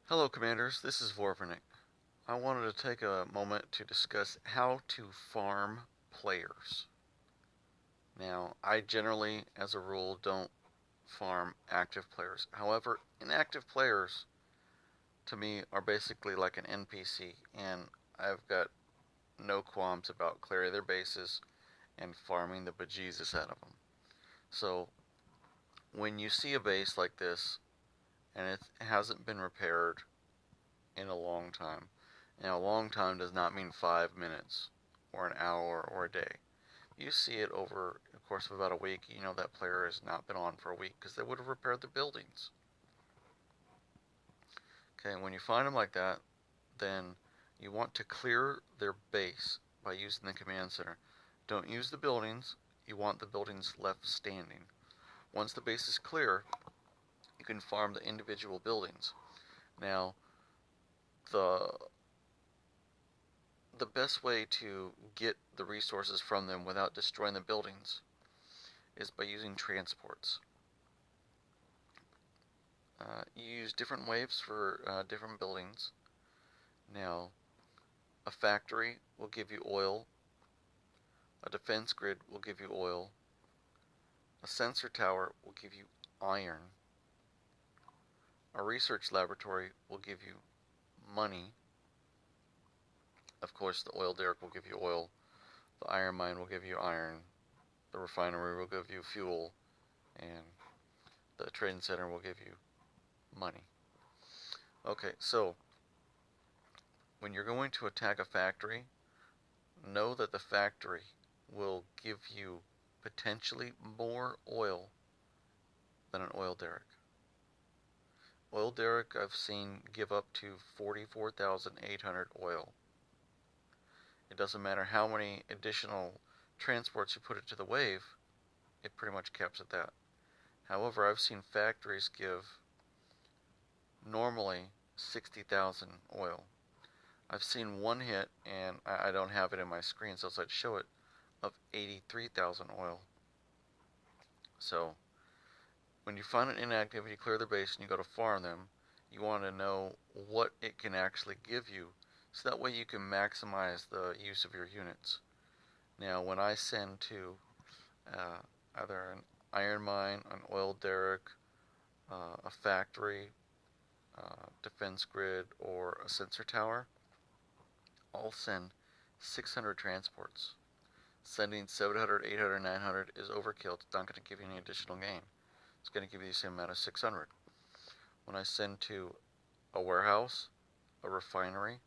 Hello, Commanders. This is Vorvanik. I wanted to take a moment to discuss how to farm players. Now, I generally, as a rule, don't farm active players. However, inactive players, to me, are basically like an NPC, and I've got no qualms about clearing their bases and farming the bejesus out of them. So, when you see a base like this, and it hasn't been repaired in a long time. Now, a long time does not mean 5 minutes or an hour or a day. You see it over the course of about a week, you know that player has not been on for a week because they would have repaired the buildings. Okay, when you find them like that, then you want to clear their base by using the command center. Don't use the buildings, you want the buildings left standing. Once the base is clear, you can farm the individual buildings. Now, the the best way to get the resources from them without destroying the buildings is by using transports. You use different waves for different buildings. Now, a factory will give you oil, a defense grid will give you oil, a sensor tower will give you iron, a research laboratory will give you money. Of course, the oil derrick will give you oil, the iron mine will give you iron, the refinery will give you fuel, and the trading center will give you money. Okay, so when you're going to attack a factory, know that the factory will give you potentially more oil than an oil derrick. Oil derrick I've seen give up to 44,800 oil. It doesn't matter how many additional transports you put it to the wave, it pretty much caps at that. However, I've seen factories give normally 60,000 oil. I've seen one hit, and I don't have it in my screen, so I'd show it, of 83,000 oil. So, when you find an inactive and you clear their base and you go to farm them, you want to know what it can actually give you, so that way you can maximize the use of your units. Now, when I send to uh, either an iron mine, an oil derrick, a factory, defense grid, or a sensor tower, I'll send 600 transports. Sending 700, 800, 900 is overkill. It's not going to give you any additional gain. It's going to give you the same amount of 600. When I send to a warehouse, a refinery,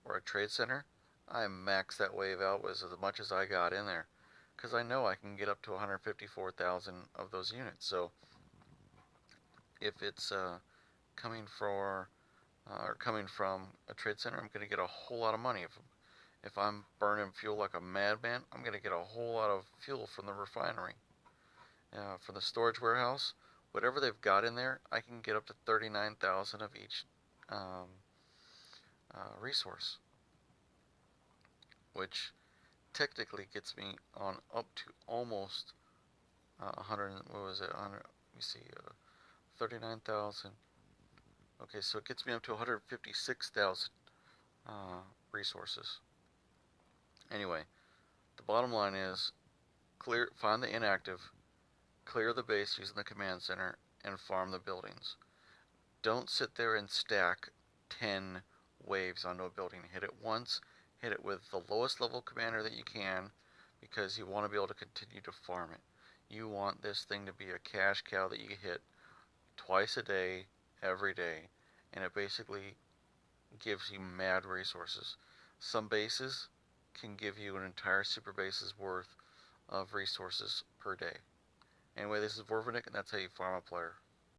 or a trade center, I max that wave out with as much as I got in there, because I know I can get up to 154,000 of those units. So if it's coming for or coming from a trade center, I'm going to get a whole lot of money. If I'm burning fuel like a madman, I'm going to get a whole lot of fuel from the refinery. From the storage warehouse, whatever they've got in there, I can get up to 39,000 of each um, resource, which technically gets me on up to almost 100. What was it? 100. Let me see. 39,000. Okay, so it gets me up to 156,000 resources. Anyway, the bottom line is find the inactive, clear the base using the command center, and farm the buildings. Don't sit there and stack 10 waves onto a building. Hit it once, hit it with the lowest level commander that you can, because you want to be able to continue to farm it. You want this thing to be a cash cow that you hit twice a day, every day, and it basically gives you mad resources. Some bases can give you an entire super base's worth of resources per day. Anyway, this is Vorvanik, and that's how you farm a player.